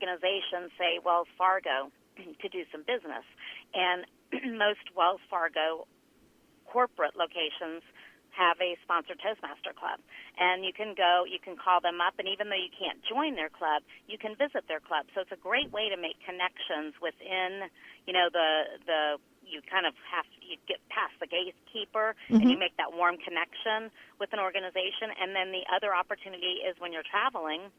organization, say Wells Fargo, to do some business. And most Wells Fargo corporate locations have a sponsored Toastmaster club. And you can go, you can call them up, and even though you can't join their club, you can visit their club. So it's a great way to make connections within, you know, you kind of you get past the gatekeeper, and you make that warm connection with an organization. And then the other opportunity is when you're traveling,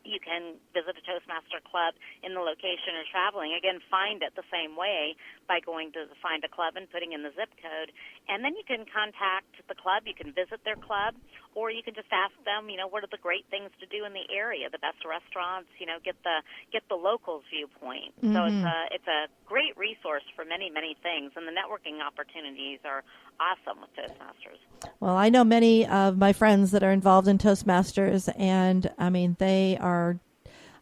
you can visit a Toastmaster club in the location you're traveling. Again, find it the same way by going to find a club and putting in the zip code. And then you can contact the club. You can visit their club, or you can just ask them, you know, what are the great things to do in the area, the best restaurants, you know, get the locals' viewpoint. So it's a great resource for many, many things, and the networking opportunities are awesome with Toastmasters. Well, I know many of my friends that are involved in Toastmasters, and I mean, they are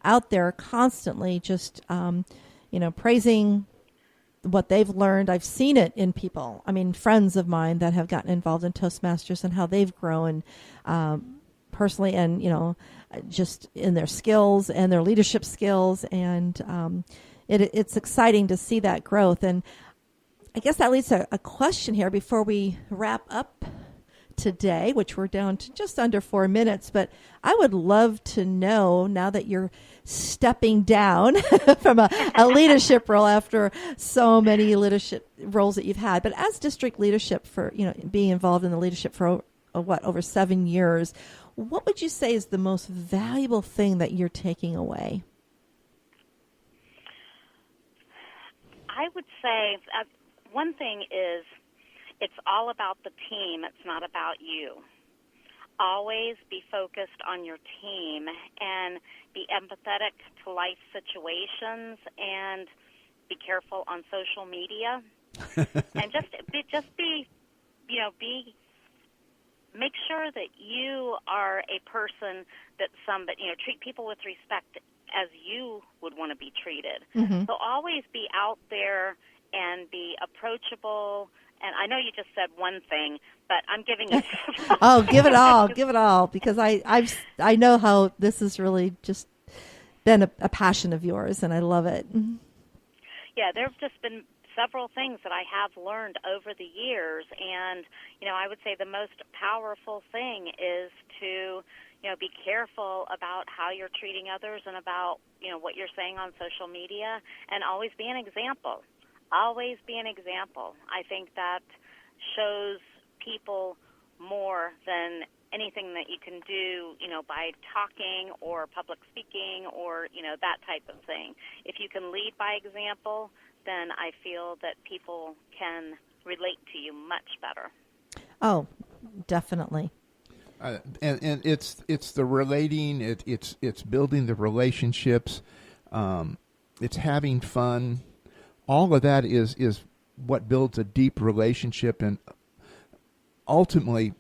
out there constantly just, you know, praising what they've learned. I've seen it in people. I mean, friends of mine that have gotten involved in Toastmasters and how they've grown personally, and, you know, just in their skills and their leadership skills. And it's exciting to see that growth. And I guess that leads to a question here before we wrap up today, which we're down to just under 4 minutes. But I would love to know, now that you're stepping down from a leadership role after so many leadership roles that you've had, but as district leadership, for, you know, being involved in the leadership for over 7 years, what would you say is the most valuable thing that you're taking away? I would say one thing is, it's all about the team. It's not about you. Always be focused on your team and be empathetic to life situations, and be careful on social media. And make sure that you are a person that treat people with respect as you would want to be treated. So always be out there and be approachable. And I know you just said one thing, but I'm giving you Oh, give it all, because I know how this has really just been a passion of yours, and I love it. Yeah, there have just been several things that I have learned over the years, and, you know, I would say the most powerful thing is to, you know, be careful about how you're treating others and about, you know, what you're saying on social media, and always be an example. Always be an example. I think that shows people more than anything that you can do, you know, by talking or public speaking or, you know, that type of thing. If you can lead by example, then I feel that people can relate to you much better. Oh, definitely. And it's the relating. It's building the relationships. It's having fun. All of that is what builds a deep relationship and ultimately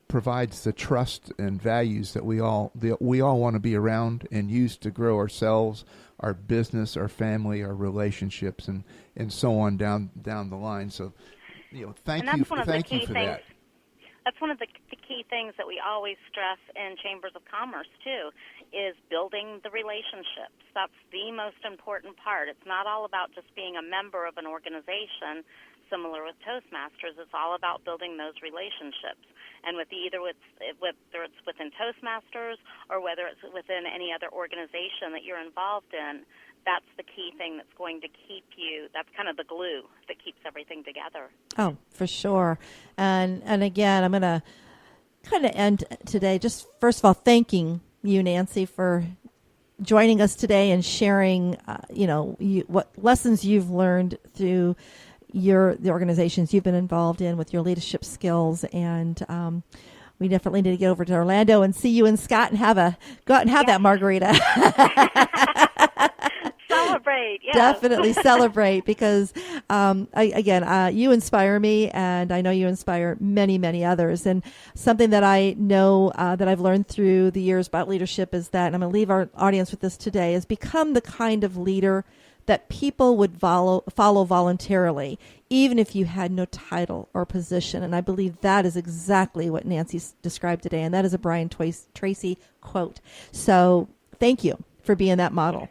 provides the trust and values that we all want to be around and use to grow ourselves, our business, our family, our relationships, and so on down the line. So, you know, thank you for that. That's one of the key things that we always stress in Chambers of Commerce, too, is building the relationships. That's the most important part. It's not all about just being a member of an organization, similar with Toastmasters. It's all about building those relationships. And whether it's within Toastmasters or whether it's within any other organization that you're involved in, that's the key thing that's going to keep you. That's kind of the glue that keeps everything together. Oh, for sure. And again, I'm going to kind of end today just first of all thanking you, Nancy, for joining us today and sharing, what lessons you've learned through the organizations you've been involved in with your leadership skills. And we definitely need to get over to Orlando and see you and Scott and go out and have that margarita. Celebrate, yes. Definitely celebrate, because you inspire me, and I know you inspire many, many others. And something that I know that I've learned through the years about leadership is that, and I'm going to leave our audience with this today, is become the kind of leader that people would follow voluntarily, even if you had no title or position. And I believe that is exactly what Nancy described today, and that is a Brian Tracy quote. So thank you for being that model.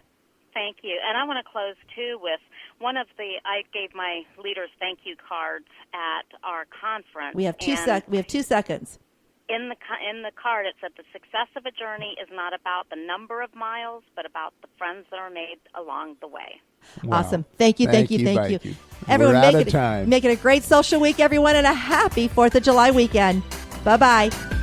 Thank you. And I want to close, too, with I gave my leaders thank you cards at our conference. We have 2 seconds. In the card, it said the success of a journey is not about the number of miles, but about the friends that are made along the way. Wow. Awesome. Thank you. Everyone, We're out of time. Make it a great social week, everyone, and a happy 4th of July weekend. Bye-bye.